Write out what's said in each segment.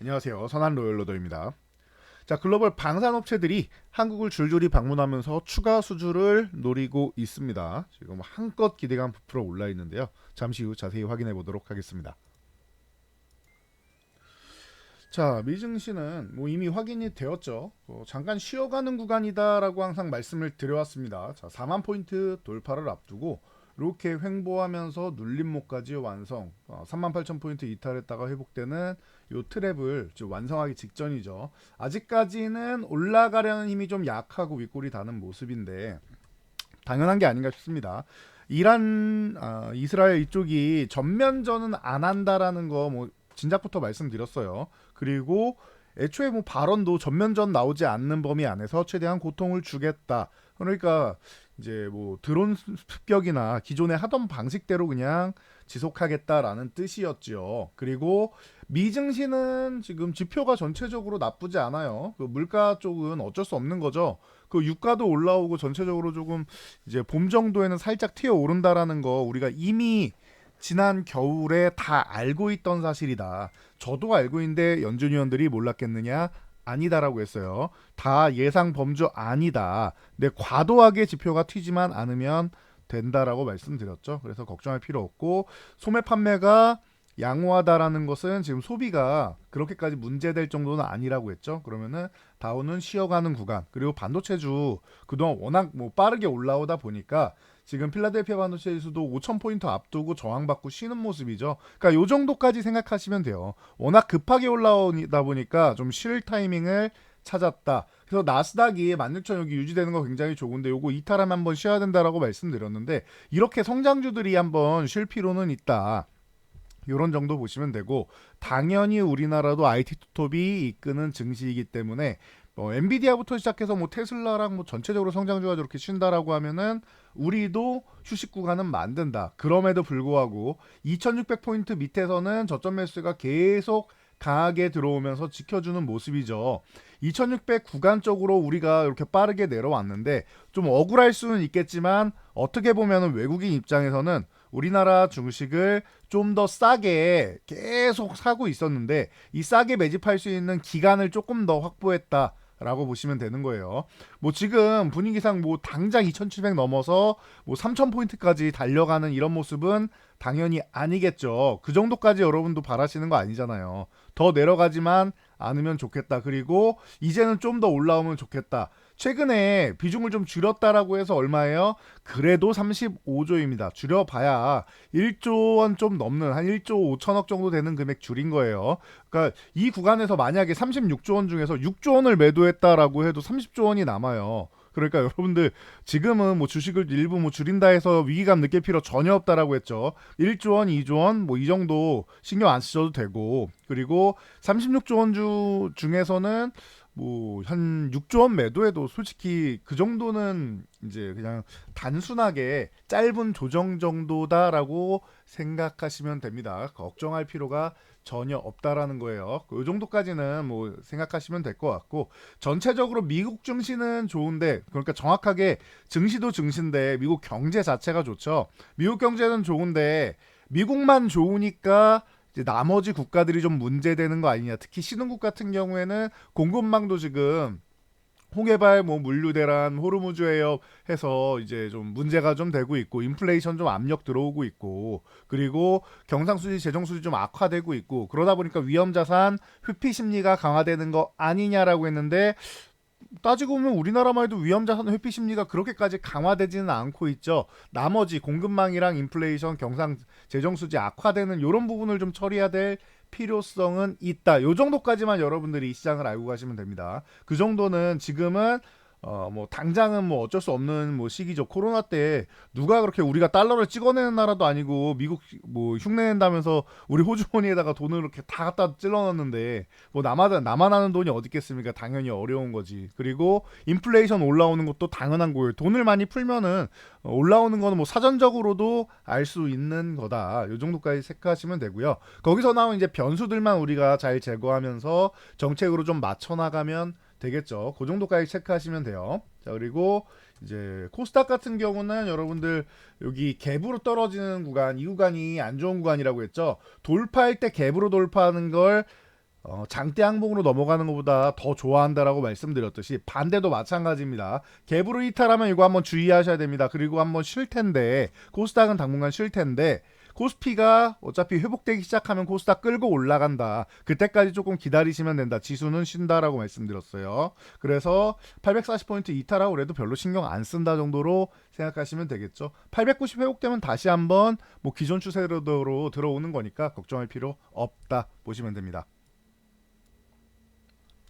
안녕하세요. 선한 로열로더입니다. 자, 글로벌 방산업체들이 한국을 줄줄이 방문하면서 추가 수주를 노리고 있습니다. 지금 한껏 기대감 부풀어 올라 있는데요. 잠시 후 자세히 확인해 보도록 하겠습니다. 자, 미증시는 이미 확인이 되었죠. 잠깐 쉬어가는 구간이다라고 항상 말씀을 드려왔습니다. 자, 4만 포인트 돌파를 앞두고 이렇게 횡보하면서 눌림목까지 완성. 38,000포인트 이탈했다가 회복되는 이 트랩을 지금 완성하기 직전이죠. 아직까지는 올라가려는 힘이 좀 약하고 윗골이 다는 모습인데 당연한 게 아닌가 싶습니다. 이스라엘 이쪽이 전면전은 안 한다라는 거 진작부터 말씀드렸어요. 그리고 애초에 발언도 전면전 나오지 않는 범위 안에서 최대한 고통을 주겠다. 그러니까 이제 드론 습격이나 기존에 하던 방식대로 그냥 지속하겠다라는 뜻이었지요. 그리고 미증시는 지금 지표가 전체적으로 나쁘지 않아요. 그 물가 쪽은 어쩔 수 없는 거죠. 그 유가도 올라오고 전체적으로 조금 이제 봄 정도에는 살짝 튀어 오른다라는 거 우리가 이미 지난 겨울에 다 알고 있던 사실이다. 저도 알고 있는데 연준 위원들이 몰랐겠느냐? 아니다라고 했어요. 다 예상 범주 아니다. 근데 과도하게 지표가 튀지만 않으면 된다라고 말씀드렸죠. 그래서 걱정할 필요 없고 소매 판매가 양호하다라는 것은 지금 소비가 그렇게까지 문제될 정도는 아니라고 했죠. 그러면은 다우는 쉬어가는 구간 그리고 반도체주 그동안 워낙 빠르게 올라오다 보니까 지금 필라델피아 반도체 지수도 5,000포인트 앞두고 저항받고 쉬는 모습이죠. 그러니까 요 정도까지 생각하시면 돼요. 워낙 급하게 올라오다 보니까 좀 쉴 타이밍을 찾았다. 그래서 나스닥이 16,000 여기 유지되는 거 굉장히 좋은데 요거 이탈하면 한번 쉬어야 된다라고 말씀드렸는데 이렇게 성장주들이 한번 쉴 필요는 있다. 이런 정도 보시면 되고 당연히 우리나라도 IT 톱이 이끄는 증시이기 때문에 엔비디아부터 시작해서 테슬라랑 전체적으로 성장주가 저렇게 쉰다라고 하면은 우리도 휴식 구간은 만든다. 그럼에도 불구하고 2600포인트 밑에서는 저점 매수가 계속 강하게 들어오면서 지켜주는 모습이죠. 2600 구간 쪽으로 우리가 이렇게 빠르게 내려왔는데 좀 억울할 수는 있겠지만 어떻게 보면 외국인 입장에서는 우리나라 주식을 좀 더 싸게 계속 사고 있었는데 이 싸게 매집할 수 있는 기간을 조금 더 확보했다. 라고 보시면 되는 거예요. 지금 분위기상 당장 2700 넘어서 3000포인트까지 달려가는 이런 모습은 당연히 아니겠죠. 그 정도까지 여러분도 바라시는 거 아니잖아요. 더 내려가지만 않으면 좋겠다. 그리고 이제는 좀 더 올라오면 좋겠다. 최근에 비중을 좀 줄였다라고 해서 얼마예요? 그래도 35조입니다. 줄여봐야 1조 원 좀 넘는 한 1조 5천억 정도 되는 금액 줄인 거예요. 그러니까 이 구간에서 만약에 36조 원 중에서 6조 원을 매도했다라고 해도 30조 원이 남아요. 그러니까 여러분들 지금은 주식을 일부 줄인다 해서 위기감 느낄 필요 전혀 없다라고 했죠. 1조 원, 2조 원 이 정도 신경 안 쓰셔도 되고 그리고 36조 원 중에서는 한 6조 원 매도해도 솔직히 그 정도는 이제 그냥 단순하게 짧은 조정 정도다라고 생각하시면 됩니다. 걱정할 필요가 전혀 없다라는 거예요. 이 정도까지는 생각하시면 될 것 같고 전체적으로 미국 증시는 좋은데 그러니까 정확하게 증시도 증시인데 미국 경제 자체가 좋죠. 미국 경제는 좋은데 미국만 좋으니까 이제 나머지 국가들이 좀 문제되는 거 아니냐. 특히 신흥국 같은 경우에는 공급망도 지금 홍해발 물류 대란 호르무즈 해협 해서 이제 좀 문제가 좀 되고 있고 인플레이션 좀 압력 들어오고 있고 그리고 경상수지 재정수지 좀 악화되고 있고 그러다 보니까 위험자산 회피 심리가 강화되는 거 아니냐라고 했는데 따지고 보면 우리나라만 해도 위험자산 회피 심리가 그렇게까지 강화되지는 않고 있죠. 나머지 공급망이랑 인플레이션, 경상 재정수지 악화되는 이런 부분을 좀 처리해야 될 필요성은 있다. 요 정도까지만 여러분들이 이 시장을 알고 가시면 됩니다. 그 정도는 지금은 당장은 어쩔 수 없는 시기죠. 코로나 때 누가 그렇게 우리가 달러를 찍어내는 나라도 아니고 미국 흉내낸다면서 우리 호주머니에다가 돈을 이렇게 다 갖다 찔러 넣었는데 나만 하는 돈이 어디 있겠습니까? 당연히 어려운 거지. 그리고 인플레이션 올라오는 것도 당연한 거예요. 돈을 많이 풀면은 올라오는 거는 사전적으로도 알 수 있는 거다. 요 정도까지 체크하시면 되고요. 거기서 나온 이제 변수들만 우리가 잘 제거하면서 정책으로 좀 맞춰 나가면 되겠죠. 그 정도까지 체크하시면 돼요. 자, 그리고 이제 코스닥 같은 경우는 여러분들 여기 갭으로 떨어지는 구간, 이 구간이 안 좋은 구간이라고 했죠. 돌파할 때 갭으로 돌파하는 걸 장대 항목으로 넘어가는 것보다 더 좋아한다라고 말씀드렸듯이 반대도 마찬가지입니다. 갭으로 이탈하면 이거 한번 주의하셔야 됩니다. 그리고 한번 쉴 텐데 코스닥은 당분간 쉴 텐데 코스피가 어차피 회복되기 시작하면 코스닥 끌고 올라간다. 그때까지 조금 기다리시면 된다. 지수는 쉰다라고 말씀드렸어요. 그래서 840포인트 이탈하고 그래도 별로 신경 안 쓴다 정도로 생각하시면 되겠죠. 890 회복되면 다시 한번 뭐 기존 추세로 들어오는 거니까 걱정할 필요 없다 보시면 됩니다.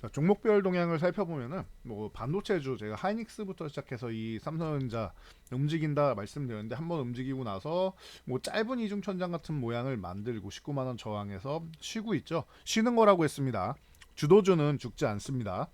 자, 종목별 동향을 살펴보면은 뭐 반도체주 제가 하이닉스부터 시작해서 이 삼성전자 움직인다 말씀드렸는데 한번 움직이고 나서 뭐 짧은 이중 천장 같은 모양을 만들고 19만 원 저항에서 쉬고 있죠. 쉬는 거라고 했습니다. 주도주는 죽지 않습니다.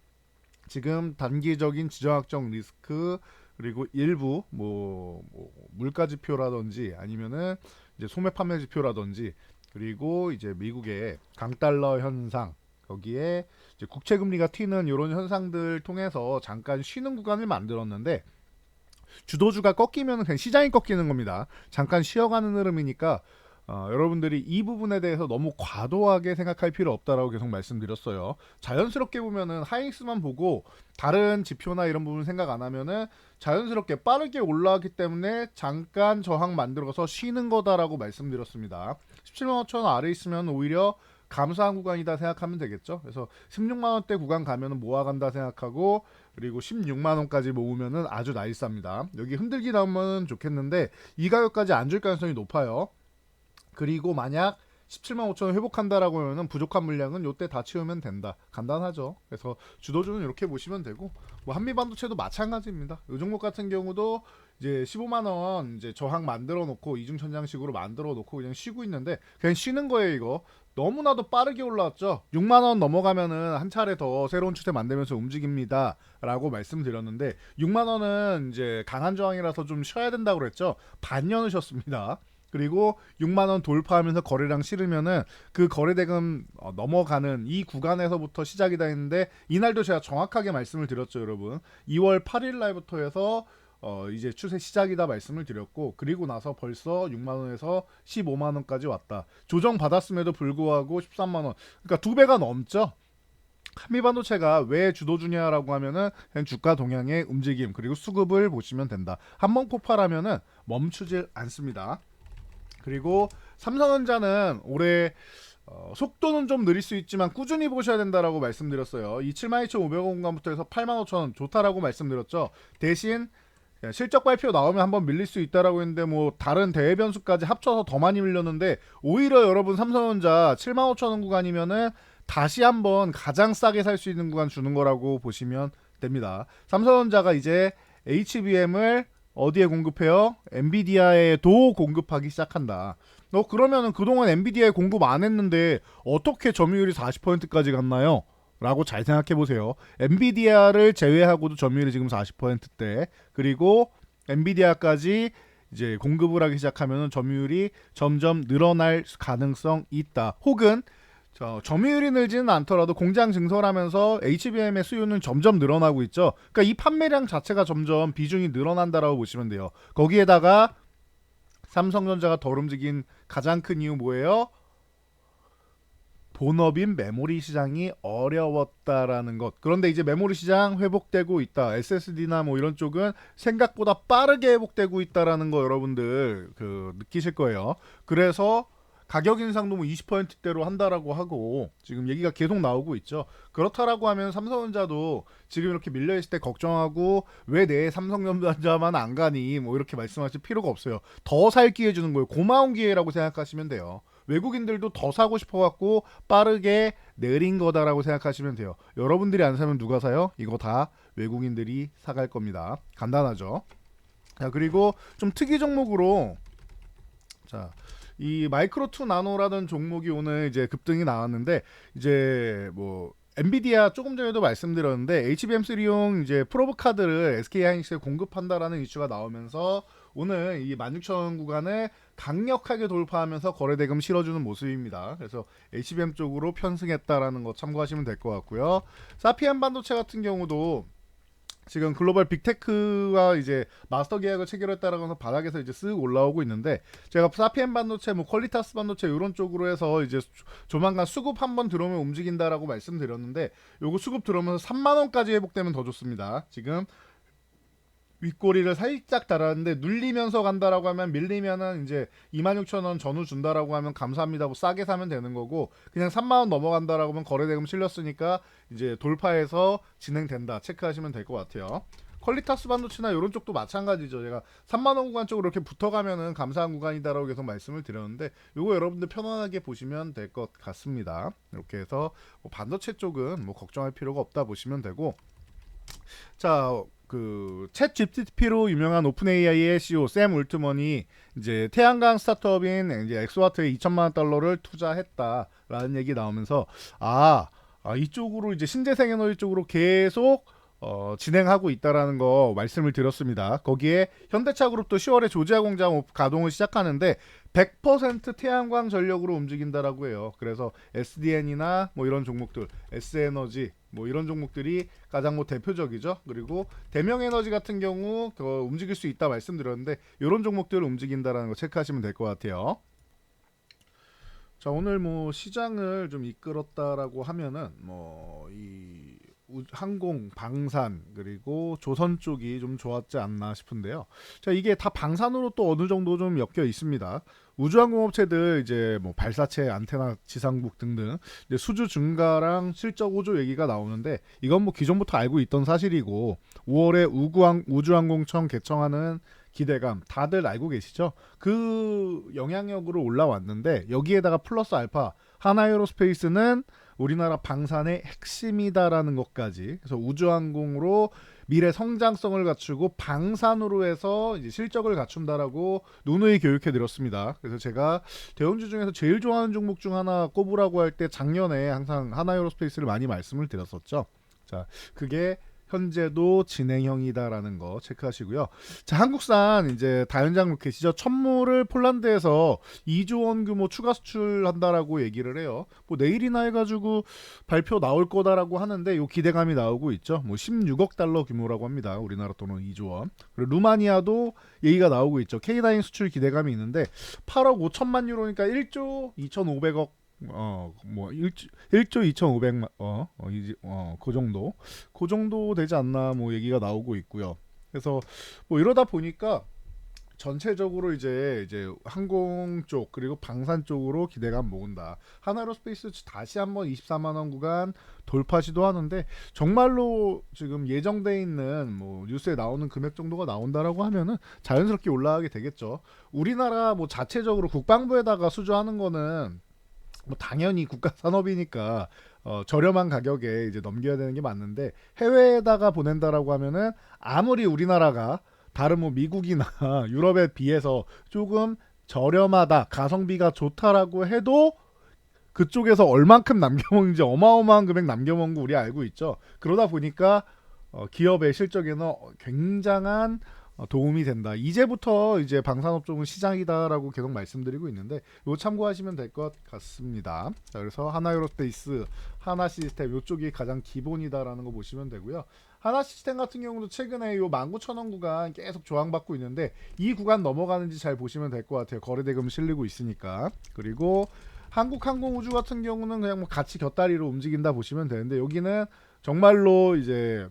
지금 단기적인 지정학적 리스크 그리고 일부 뭐 물가 지표라든지 아니면은 이제 소매 판매 지표라든지 그리고 이제 미국의 강달러 현상 거기에 이제 국채 금리가 튀는 이런 현상들 통해서 잠깐 쉬는 구간을 만들었는데 주도주가 꺾이면 그냥 시장이 꺾이는 겁니다. 잠깐 쉬어가는 흐름이니까 여러분들이 이 부분에 대해서 너무 과도하게 생각할 필요 없다라고 계속 말씀드렸어요. 자연스럽게 보면은 하이닉스만 보고 다른 지표나 이런 부분 생각 안 하면은 자연스럽게 빠르게 올라가기 때문에 잠깐 저항 만들어서 쉬는 거다라고 말씀드렸습니다. 17만 5천 원 아래 있으면 오히려 감소한 구간이다 생각하면 되겠죠. 그래서 16만 원대 구간 가면은 모아간다 생각하고 그리고 16만 원까지 모으면은 아주 나이스합니다. 여기 흔들기 나오면 좋겠는데 이 가격까지 안 줄 가능성이 높아요. 그리고 만약 17만 5천 원 회복한다라고 하면은 부족한 물량은 요때 다 채우면 된다. 간단하죠. 그래서 주도주는 이렇게 보시면 되고 뭐 한미반도체도 마찬가지입니다. 이 종목 같은 경우도 이제 15만 원 이제 저항 만들어 놓고 이중천장식으로 만들어 놓고 그냥 쉬고 있는데 그냥 쉬는 거예요, 이거. 너무나도 빠르게 올라왔죠. 6만 원 넘어가면은 한 차례 더 새로운 추세 만들면서 움직입니다라고 말씀드렸는데 6만 원은 이제 강한 저항이라서 좀 쉬어야 된다고 그랬죠. 반년을 쉬었습니다. 그리고 6만 원 돌파하면서 거래량 실으면은 그 거래대금 넘어가는 이 구간에서부터 시작이다 했는데 이날도 제가 정확하게 말씀을 드렸죠, 여러분. 2월 8일 날부터 해서 이제 추세 시작이다 말씀을 드렸고 그리고 나서 벌써 6만 원에서 15만 원까지 왔다. 조정 받았음에도 불구하고 13만 원. 그러니까 두 배가 넘죠. 한미반도체가 왜 주도주냐라고 하면은 그냥 주가 동향의 움직임 그리고 수급을 보시면 된다. 한번 폭발하면은 멈추질 않습니다. 그리고 삼성전자는 올해 속도는 좀 느릴 수 있지만 꾸준히 보셔야 된다라고 말씀드렸어요. 이 72,500원 공간부터 해서 85,000원 좋다라고 말씀드렸죠. 대신 실적 발표 나오면 한번 밀릴 수 있다라고 했는데 뭐 다른 대외 변수까지 합쳐서 더 많이 밀렸는데 오히려 여러분 삼성전자 75,000원 구간이면은 다시 한번 가장 싸게 살 수 있는 구간 주는 거라고 보시면 됩니다. 삼성전자가 이제 HBM을 어디에 공급해요? 엔비디아에도 공급하기 시작한다. 그러면은 그동안 엔비디아에 공급 안 했는데 어떻게 점유율이 40%까지 갔나요? 라고 잘 생각해 보세요. 엔비디아를 제외하고도 점유율이 지금 40%대. 그리고 엔비디아까지 이제 공급을 하기 시작하면 점유율이 점점 늘어날 가능성 있다. 혹은 점유율이 늘지는 않더라도 공장 증설하면서 HBM의 수요는 점점 늘어나고 있죠. 그러니까 이 판매량 자체가 점점 비중이 늘어난다라고 보시면 돼요. 거기에다가 삼성전자가 덜 움직인 가장 큰 이유 뭐예요? 본업인 메모리 시장이 어려웠다라는 것. 그런데 이제 메모리 시장 회복되고 있다. SSD나 뭐 이런 쪽은 생각보다 빠르게 회복되고 있다라는 거 여러분들 느끼실 거예요. 그래서 가격 인상도 뭐 20%대로 한다라고 하고 지금 얘기가 계속 나오고 있죠. 그렇다라고 하면 삼성전자도 지금 이렇게 밀려있을 때 걱정하고 왜 내 삼성전자만 안 가니 뭐 이렇게 말씀하실 필요가 없어요. 더 살 기회 주는 거예요. 고마운 기회라고 생각하시면 돼요. 외국인들도 더 사고 싶어갖고 빠르게 내린 거다라고 생각하시면 돼요. 여러분들이 안 사면 누가 사요? 이거 다 외국인들이 사갈 겁니다. 간단하죠. 자, 그리고 좀 특이 종목으로 이 마이크로2 나노라는 종목이 오늘 이제 급등이 나왔는데 이제 뭐 엔비디아 조금 전에도 말씀드렸는데 HBM3용 이제 프로브 카드를 SK하이닉스에 공급한다라는 이슈가 나오면서 오늘 이 16,000원 구간을 강력하게 돌파하면서 거래대금 실어주는 모습입니다. 그래서 HBM 쪽으로 편승했다라는 거 참고하시면 될 것 같고요. 사피엔 반도체 같은 경우도 지금 글로벌 빅테크와 이제 마스터 계약을 체결했다라고 해서 바닥에서 이제 쓱 올라오고 있는데, 제가 사피엔 반도체, 뭐 퀄리타스 반도체 이런 쪽으로 해서 이제 조만간 수급 한번 들어오면 움직인다라고 말씀드렸는데, 요거 수급 들어오면서 3만 원까지 회복되면 더 좋습니다. 지금 윗꼬리를 살짝 달았는데 눌리면서 간다라고 하면, 밀리면은 이제 26,000원 전후 준다라고 하면 감사합니다 하고 싸게 사면 되는 거고, 그냥 3만원 넘어간다라고 하면 거래대금 실렸으니까 이제 돌파해서 진행된다 체크하시면 될 것 같아요. 퀄리타스 반도체나 이런 쪽도 마찬가지죠. 제가 3만원 구간 쪽으로 이렇게 붙어가면은 감사한 구간이다라고 계속 말씀을 드렸는데, 요거 여러분들 편안하게 보시면 될 것 같습니다. 이렇게 해서 뭐 반도체 쪽은 뭐 걱정할 필요가 없다 보시면 되고, 자, 챗 GPT로 유명한 오픈 AI의 CEO 샘 울트먼이 이제 태양광 스타트업인 이제 엑소와트에 2천만 원 달러를 투자했다라는 얘기 나오면서, 이쪽으로 이제 신재생 에너지 쪽으로 계속 진행하고 있다라는 거 말씀을 드렸습니다. 거기에 현대차그룹도 10월에 조지아 공장 가동을 시작하는데 100% 태양광 전력으로 움직인다라고 해요. 그래서 SDN이나 뭐 이런 종목들, S에너지 뭐 이런 종목들이 가장 뭐 대표적이죠. 그리고 대명에너지 같은 경우 더 움직일 수 있다 말씀드렸는데, 이런 종목들을 움직인다라는 거 체크하시면 될 것 같아요. 자, 오늘 뭐 시장을 좀 이끌었다라고 하면은 뭐 이 항공, 방산 그리고 조선 쪽이 좀 좋았지 않나 싶은데요. 자, 이게 다 방산으로 또 어느 정도 좀 엮여 있습니다. 우주항공업체들 이제 뭐 발사체, 안테나, 지상국 등등 이제 수주 증가랑 실적 호조 얘기가 나오는데, 이건 뭐 기존부터 알고 있던 사실이고, 5월에 우주항공청 개청하는 기대감 다들 알고 계시죠? 그 영향력으로 올라왔는데, 여기에다가 플러스 알파 하나에어로스페이스는 우리나라 방산의 핵심이다라는 것까지, 그래서 우주항공으로 미래 성장성을 갖추고 방산으로 해서 이제 실적을 갖춘다라고 누누이 교육해 드렸습니다. 그래서 제가 대형주 중에서 제일 좋아하는 종목 중 하나 꼽으라고 할 때 작년에 항상 하나에어로스페이스를 많이 말씀을 드렸었죠. 자, 그게 현재도 진행형이다라는 거 체크하시고요. 자, 한국산 이제 다연장 로켓이죠. 천무를 폴란드에서 2조 원 규모 추가 수출한다라고 얘기를 해요. 뭐 내일이나 해가지고 발표 나올 거다라고 하는데, 요 기대감이 나오고 있죠. 뭐 16억 달러 규모라고 합니다. 우리나라 돈은 2조 원. 그리고 루마니아도 얘기가 나오고 있죠. K9 수출 기대감이 있는데 8억 5천만 유로니까 1조 2,500억, 뭐 1조 2,500만, 그 정도 되지 않나 뭐 얘기가 나오고 있고요. 그래서 뭐 이러다 보니까 전체적으로 이제 항공 쪽 그리고 방산 쪽으로 기대감 모은다. 하나로스페이스 다시 한번 24만 원 구간 돌파 시도하는데, 정말로 지금 예정돼 있는 뭐 뉴스에 나오는 금액 정도가 나온다라고 하면은 자연스럽게 올라가게 되겠죠. 우리나라 뭐 자체적으로 국방부에다가 수주하는 거는 뭐 당연히 국가 산업이니까 저렴한 가격에 이제 넘겨야 되는 게 맞는데, 해외에다가 보낸다라고 하면은 아무리 우리나라가 다른 뭐 미국이나 유럽에 비해서 조금 저렴하다, 가성비가 좋다라고 해도 그쪽에서 얼만큼 남겨먹는지 어마어마한 금액 남겨먹는 거 우리 알고 있죠. 그러다 보니까 기업의 실적에는 굉장한 도움이 된다. 이제부터 이제 방산업종은 시장이다라고 계속 말씀드리고 있는데, 이거 참고하시면 될 것 같습니다. 자, 그래서 하나에어로스페이스, 하나시스템 이쪽이 가장 기본이다라는 거 보시면 되고요. 하나시스템 같은 경우도 최근에 요 19,000원 구간 계속 조항받고 있는데, 이 구간 넘어가는지 잘 보시면 될 것 같아요. 거래대금 실리고 있으니까. 그리고 한국항공우주 같은 경우는 그냥 뭐 같이 곁다리로 움직인다 보시면 되는데, 여기는 정말로 이제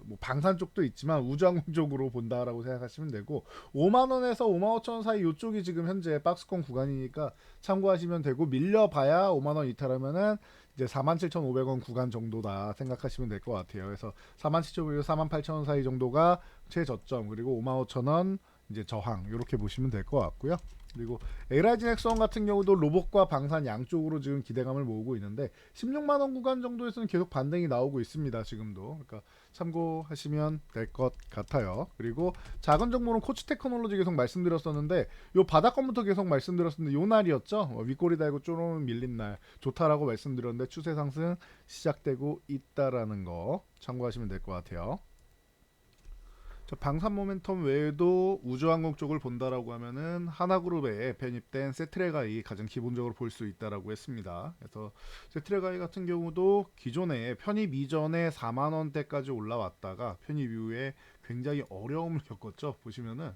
뭐 방산 쪽도 있지만 우주항공 쪽으로 본다라고 생각하시면 되고, 5만 원에서 5만 5천 원 사이 이쪽이 지금 현재 박스권 구간이니까 참고하시면 되고, 밀려봐야 5만 원 이탈하면은 이제 47,500원 구간 정도다 생각하시면 될 것 같아요. 그래서 47,500원, 48,000원 사이 정도가 최저점, 그리고 5만 5천 원 이제 저항, 이렇게 보시면 될 것 같고요. 그리고 에라이즈 넥스원 같은 경우도 로봇과 방산 양쪽으로 지금 기대감을 모으고 있는데, 16만 원 구간 정도에서는 계속 반등이 나오고 있습니다. 지금도. 그러니까 참고하시면 될 것 같아요. 그리고 작은 종목은 코치 테크놀로지 계속 말씀드렸었는데, 요 바닥권부터 계속 말씀드렸었는데, 요 날이었죠. 윗꼬리 달고 쪼르르 밀린 날 좋다라고 말씀드렸는데, 추세 상승 시작되고 있다라는 거 참고하시면 될 것 같아요. 저 방산 모멘텀 외에도 우주항공 쪽을 본다라고 하면은 하나그룹에 편입된 세트레가이 가장 기본적으로 볼 수 있다라고 했습니다. 그래서 세트레가이 같은 경우도 기존에 편입 이전에 4만 원대까지 올라왔다가 편입 이후에 굉장히 어려움을 겪었죠. 보시면은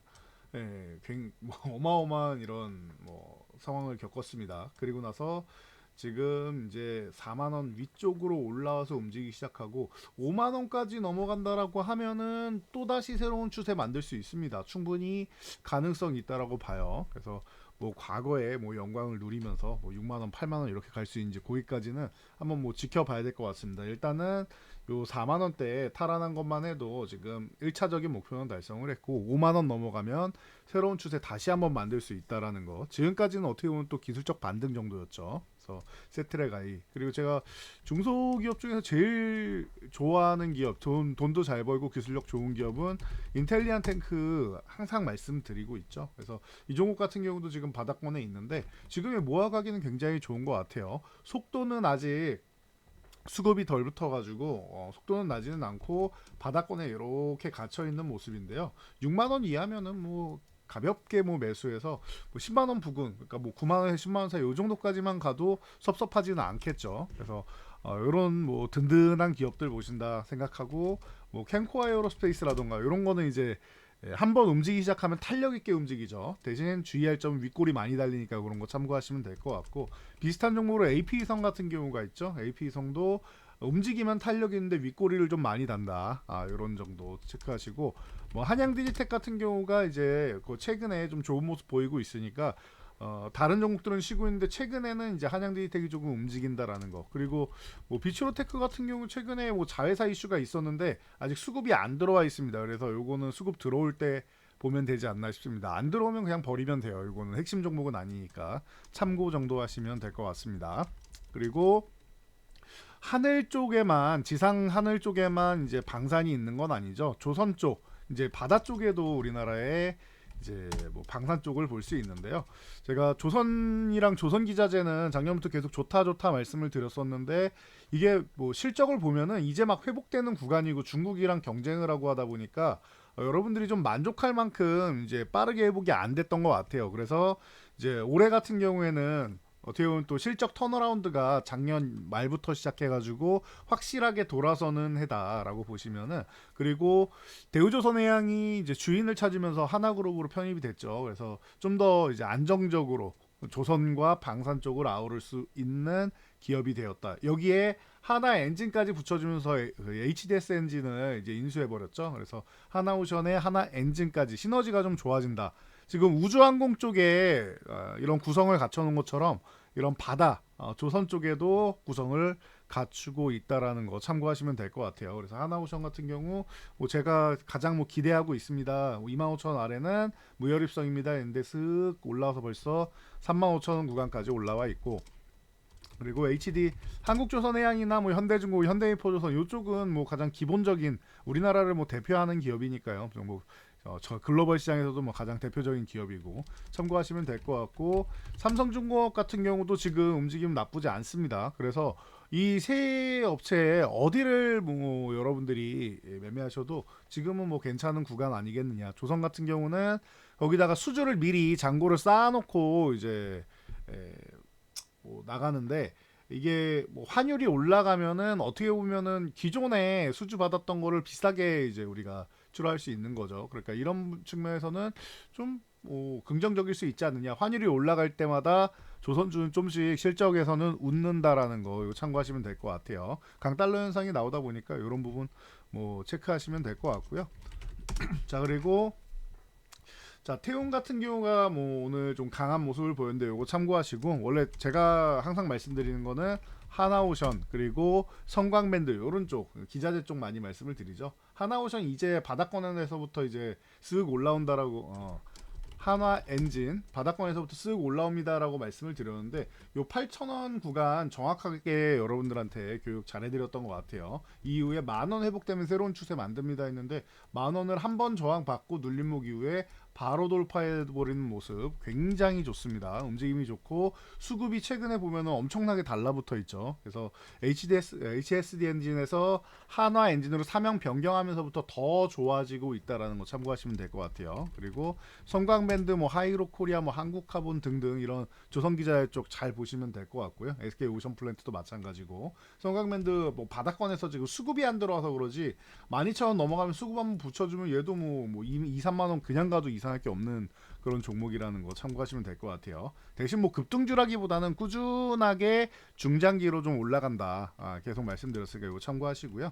뭐 어마어마한 이런 뭐 상황을 겪었습니다. 그리고 나서 지금 이제 4만 원 위쪽으로 올라와서 움직이기 시작하고 5만 원까지 넘어간다라고 하면은 또 다시 새로운 추세 만들 수 있습니다. 충분히 가능성이 있다라고 봐요. 그래서 뭐 과거에 뭐 영광을 누리면서 뭐 6만 원, 8만 원 이렇게 갈 수 있는지 거기까지는 한번 뭐 지켜봐야 될 것 같습니다. 일단은 요 4만 원대에 탈환한 것만 해도 지금 1차적인 목표는 달성을 했고 5만 원 넘어가면 새로운 추세 다시 한번 만들 수 있다라는 거. 지금까지는 어떻게 보면 또 기술적 반등 정도였죠. 그래서 세트레가이 그리고 제가 중소기업 중에서 제일 좋아하는 기업 돈도 잘 벌고 기술력 좋은 기업은 인텔리안 탱크 항상 말씀드리고 있죠. 그래서 이 종목 같은 경우도 지금 바닥권에 있는데 지금의 모아가기는 굉장히 좋은 것 같아요. 속도는 아직 수급이 덜 붙어가지고 속도는 나지는 않고 바닥권에 이렇게 갇혀 있는 모습인데요. 6만 원 이하면은 뭐 가볍게 뭐 매수해서 뭐 10만 원 부근, 그러니까 뭐 9만 원에서 10만 원 사이 요 정도까지만 가도 섭섭하지는 않겠죠. 그래서 이런 뭐 든든한 기업들 보신다 생각하고 뭐 캔코아 에어로스페이스라던가 이런 거는 이제 한번 움직이기 시작하면 탄력 있게 움직이죠. 대신 주의할 점은 윗골이 많이 달리니까 그런 거 참고하시면 될 것 같고 비슷한 종목으로 AP성 같은 경우가 있죠. AP성도 움직이면 탄력 있는데 윗꼬리를 좀 많이 단다. 이런 정도 체크하시고 뭐 한양 디지텍 같은 경우가 이제 그 최근에 좀 좋은 모습 보이고 있으니까 다른 종목들은 쉬고 있는데 최근에는 이제 한양 디지텍이 조금 움직인다라는 거. 그리고 뭐 비추로테크 같은 경우 최근에 뭐 자회사 이슈가 있었는데 아직 수급이 안 들어와 있습니다. 그래서 요거는 수급 들어올 때 보면 되지 않나 싶습니다. 안 들어오면 그냥 버리면 돼요. 이거는 핵심 종목은 아니니까 참고 정도 하시면 될 것 같습니다. 그리고 하늘 쪽에만 지상 하늘 쪽에만 이제 방산이 있는 건 아니죠. 조선 쪽 이제 바다 쪽에도 우리나라에 이제 뭐 방산 쪽을 볼 수 있는데요. 제가 조선이랑 조선기자재는 작년부터 계속 좋다 좋다 말씀을 드렸었는데 이게 뭐 실적을 보면은 이제 막 회복되는 구간이고 중국이랑 경쟁을 하고 하다 보니까 여러분들이 좀 만족할 만큼 이제 빠르게 회복이 안 됐던 것 같아요. 그래서 이제 올해 같은 경우에는 어떻게 보면 또 실적 턴어라운드가 작년 말부터 시작해가지고 확실하게 돌아서는 해다라고 보시면은 그리고 대우조선해양이 이제 주인을 찾으면서 하나그룹으로 편입이 됐죠. 그래서 좀 더 이제 안정적으로 조선과 방산 쪽을 아우를 수 있는 기업이 되었다. 여기에 하나 엔진까지 붙여주면서 HDS 엔진을 이제 인수해버렸죠. 그래서 하나오션의 하나 엔진까지 시너지가 좀 좋아진다. 지금 우주항공 쪽에 이런 구성을 갖춰놓은 것처럼 이런 바다 조선 쪽에도 구성을 갖추고 있다라는 거 참고하시면 될 것 같아요. 그래서 하나오션 같은 경우 뭐 제가 가장 뭐 기대하고 있습니다. 25,000원 아래는 무혈입성입니다. 했는데 슥 올라와서 벌써 35,000원 구간까지 올라와 있고 그리고 HD 한국조선해양이나 뭐 현대중공, 현대인포조선 이쪽은 뭐 가장 기본적인 우리나라를 뭐 대표하는 기업이니까요. 뭐 저 글로벌 시장에서도 뭐 가장 대표적인 기업이고 참고하시면 될 것 같고 삼성중공업 같은 경우도 지금 움직임 나쁘지 않습니다. 그래서 이 세 업체 어디를 뭐 여러분들이 매매하셔도 지금은 뭐 괜찮은 구간 아니겠느냐. 조선 같은 경우는 거기다가 수주를 미리 잔고를 쌓아놓고 이제 뭐 나가는데 이게 뭐 환율이 올라가면은 어떻게 보면은 기존에 수주 받았던 거를 비싸게 이제 우리가 출하할 수 있는 거죠. 그러니까 이런 측면에서는 좀 뭐 긍정적일 수 있지 않느냐. 환율이 올라갈 때마다 조선주는 좀씩 실적에서는 웃는다라는 거 이거 참고하시면 될 것 같아요. 강달러 현상이 나오다 보니까 이런 부분 뭐 체크하시면 될 것 같고요. 자 그리고 자 태움 같은 경우가 뭐 오늘 좀 강한 모습을 보였는데 요거 참고하시고 원래 제가 항상 말씀드리는 거는 하나오션 그리고 성광밴드 요런 쪽 기자재 쪽 많이 말씀을 드리죠. 하나오션 이제 바닥권에서부터 이제 쓱 올라온다라고 한화 엔진 바닥권에서부터 쓱 올라옵니다라고 말씀을 드렸는데 요 8,000원 구간 정확하게 여러분들한테 교육 잘해드렸던 것 같아요. 이후에 만원 회복되면 새로운 추세 만듭니다 했는데 만원을 한 번 저항 받고 눌림목 이후에 바로 돌파해버리는 모습 굉장히 좋습니다. 움직임이 좋고 수급이 최근에 보면은 엄청나게 달라붙어 있죠. 그래서 HSD 엔진에서 한화 엔진으로 사명 변경하면서부터 더 좋아지고 있다라는 거 참고하시면 될 것 같아요. 그리고 성광밴드, 뭐 하이로 코리아, 뭐 한국카본 등등 이런 조선기자의 쪽 잘 보시면 될 것 같고요. SK 오션플랜트도 마찬가지고 성광밴드 뭐 바닥권에서 지금 수급이 안 들어와서 그러지 12,000원 넘어가면 수급 한번 붙여주면 얘도 뭐 2, 3만원 그냥 가도 이상할 게 없는 그런 종목이라는 거 참고하시면 될 것 같아요. 대신 뭐 급등주라기보다는 꾸준하게 중장기로 좀 올라간다. 계속 말씀드렸으니까 이거 참고하시고요.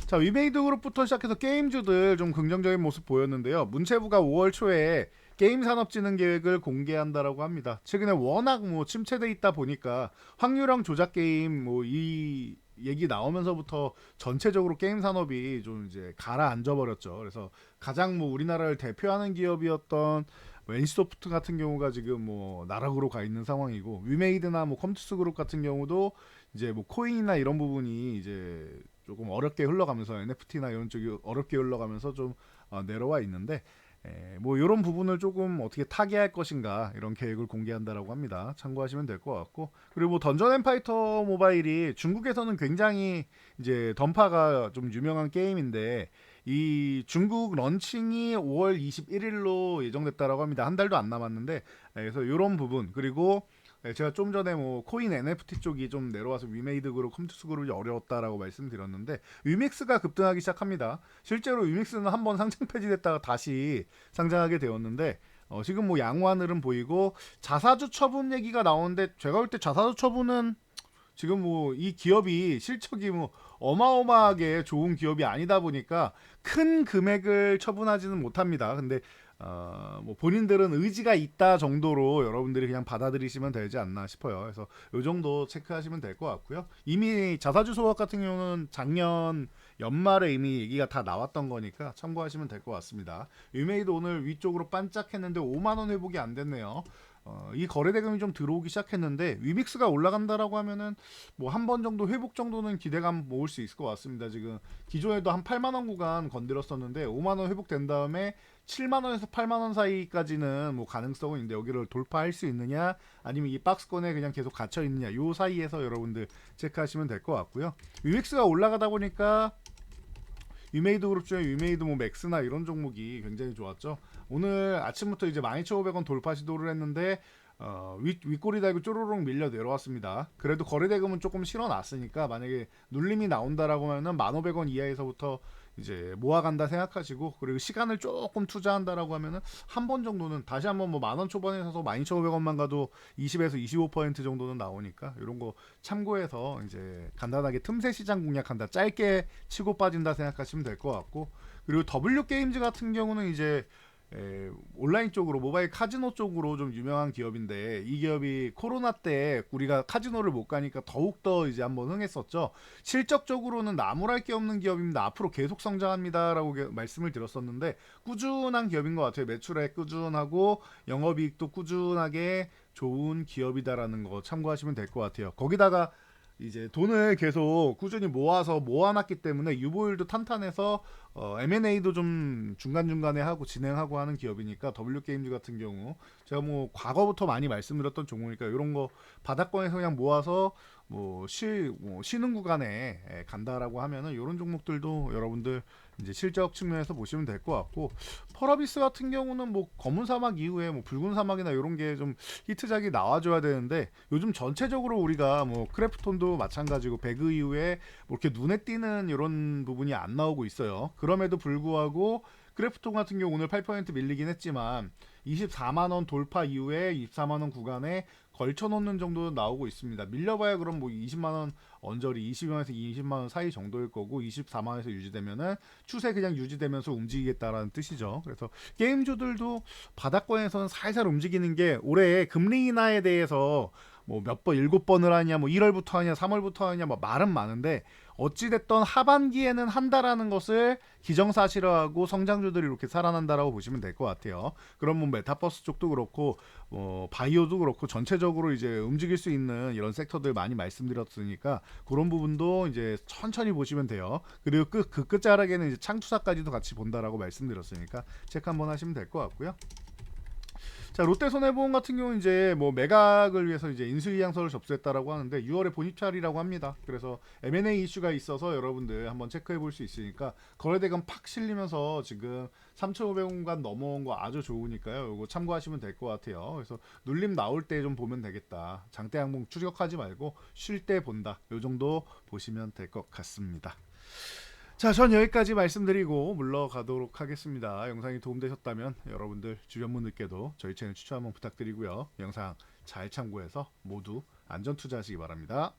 자, 위메이드 그룹부터 시작해서 게임주들 좀 긍정적인 모습 보였는데요. 문체부가 5월 초에 게임 산업진흥 계획을 공개한다라고 합니다. 최근에 워낙 뭐 침체돼 있다 보니까 확률형 조작 게임 뭐 이 얘기 나오면서부터 전체적으로 게임 산업이 좀 이제 가라앉아 버렸죠. 그래서 가장 뭐 우리나라를 대표하는 기업이었던 NC소프트 같은 경우가 지금 뭐 나락으로 가 있는 상황이고, 위메이드나 뭐 컴투스 그룹 같은 경우도 이제 뭐 코인이나 이런 부분이 이제 조금 어렵게 흘러가면서 NFT나 이런 쪽이 어렵게 흘러가면서 좀 내려와 있는데, 뭐 이런 부분을 조금 어떻게 타개할 것인가 이런 계획을 공개한다라고 합니다. 참고하시면 될 것 같고, 그리고 뭐 던전 앤 파이터 모바일이 중국에서는 굉장히 이제 던파가 좀 유명한 게임인데 이 중국 런칭이 5월 21일로 예정됐다라고 합니다. 한 달도 안 남았는데, 그래서 이런 부분, 그리고 제가 좀 전에 뭐 코인 NFT 쪽이 좀 내려와서 위메이드 그룹, 컴투스 그룹이 어려웠다라고 말씀드렸는데, 위믹스가 급등하기 시작합니다. 실제로 위믹스는 한번 상장 폐지됐다가 다시 상장하게 되었는데, 지금 뭐 양호한 흐름 보이고 자사주 처분 얘기가 나오는데, 제가 볼 때 자사주 처분은 지금 뭐 이 기업이 실적이 뭐 어마어마하게 좋은 기업이 아니다 보니까 큰 금액을 처분하지는 못합니다. 근데 뭐 본인들은 의지가 있다 정도로 여러분들이 그냥 받아들이시면 되지 않나 싶어요. 그래서 요 정도 체크하시면 될 것 같고요. 이미 자사주 소각 같은 경우는 작년 연말에 이미 얘기가 다 나왔던 거니까 참고하시면 될 것 같습니다. 위메이드 오늘 위쪽으로 반짝했는데 5만원 회복이 안 됐네요. 이 거래 대금이 좀 들어오기 시작했는데, 위믹스가 올라간다라고 하면은 뭐 한 번 정도 회복 정도는 기대감 모을 수 있을 것 같습니다. 지금 기존에도 한 8만 원 구간 건드렸었는데 5만 원 회복된 다음에 7만 원에서 8만 원 사이까지는 뭐 가능성은 있는데, 여기를 돌파할 수 있느냐 아니면 이 박스권에 그냥 계속 갇혀 있느냐, 요 사이에서 여러분들 체크하시면 될 것 같고요. 위믹스가 올라가다 보니까 위메이드 그룹 중에 위메이드 뭐 맥스나 이런 종목이 굉장히 좋았죠. 오늘 아침부터 이제 12,500원 돌파 시도를 했는데 윗꼬리 달고 쪼르륵 밀려 내려왔습니다. 그래도 거래대금은 조금 실어놨으니까 만약에 눌림이 나온다라고 하면은 1,500원 이하에서부터 이제 모아간다 생각하시고, 그리고 시간을 조금 투자한다라고 하면은 한 번 정도는 다시 한번 뭐 10,000원 초반에 사서 12,500원만 가도 20에서 25% 정도는 나오니까 이런 거 참고해서 이제 간단하게 틈새 시장 공략한다, 짧게 치고 빠진다 생각하시면 될 것 같고, 그리고 W 게임즈 같은 경우는 이제 온라인 쪽으로, 모바일 카지노 쪽으로 좀 유명한 기업인데, 이 기업이 코로나 때 우리가 카지노를 못 가니까 더욱더 이제 한번 흥했었죠. 실적적으로는 나무랄 게 없는 기업입니다. 앞으로 계속 성장합니다라고 말씀을 드렸었는데, 꾸준한 기업인 것 같아요. 매출액 꾸준하고 영업이익도 꾸준하게 좋은 기업이다라는 거 참고하시면 될 것 같아요. 거기다가 이제 돈을 계속 꾸준히 모아서 모아놨기 때문에 유보율도 탄탄해서 M&A도 좀 중간중간에 하고 진행하고 하는 기업이니까, W게임즈 같은 경우 제가 뭐 과거부터 많이 말씀드렸던 종목이니까 이런 거 바닥권에서 그냥 모아서 뭐 쉬는 구간에 간다라고 하면은 이런 종목들도 여러분들 이제 실적 측면에서 보시면 될 것 같고, 펄어비스 같은 경우는 뭐 검은 사막 이후에 뭐 붉은 사막이나 이런 게 좀 히트작이 나와줘야 되는데, 요즘 전체적으로 우리가 뭐 크래프톤도 마찬가지고 배그 이후에 뭐 이렇게 눈에 띄는 이런 부분이 안 나오고 있어요. 그럼에도 불구하고 크래프톤 같은 경우 오늘 8% 밀리긴 했지만 24만원 돌파 이후에 24만원 구간에 걸쳐놓는 정도 나오고 있습니다. 밀려봐야 그럼 뭐 20만원 언저리, 20만원에서 20만원 사이 정도일 거고, 24만원에서 유지되면은 추세 그냥 유지되면서 움직이겠다라는 뜻이죠. 그래서 게임주들도 바닥권에서는 살살 움직이는 게, 올해 금리 인하에 대해서 뭐 몇 번 7번을 하냐, 뭐 1월부터 하냐, 3월부터 하냐, 뭐 말은 많은데 어찌 됐던 하반기에는 한다라는 것을 기정사실화하고 성장주들이 이렇게 살아난다라고 보시면 될 것 같아요. 그럼 뭐 메타버스 쪽도 그렇고 바이오도 그렇고 전체적으로 이제 움직일 수 있는 이런 섹터들 많이 말씀드렸으니까 그런 부분도 이제 천천히 보시면 돼요. 그리고 그 끝자락에는 이제 창투사까지도 같이 본다라고 말씀드렸으니까 체크 한번 하시면 될 것 같고요. 자, 롯데손해보험 같은 경우는 이제 뭐 매각을 위해서 이제 인수위양서를 접수했다라고 하는데 6월에 본입찰이라고 합니다. 그래서 M&A 이슈가 있어서 여러분들 한번 체크해 볼 수 있으니까 거래대금 팍 실리면서 지금 3,500원간 넘어온 거 아주 좋으니까요. 이거 참고하시면 될 것 같아요. 그래서 눌림 나올 때 좀 보면 되겠다. 장대 항목 추격하지 말고 쉴 때 본다. 요 정도 보시면 될 것 같습니다. 자, 전 여기까지 말씀드리고 물러가도록 하겠습니다. 영상이 도움되셨다면 여러분들 주변 분들께도 저희 채널 추천 한번 부탁드리고요. 영상 잘 참고해서 모두 안전 투자하시기 바랍니다.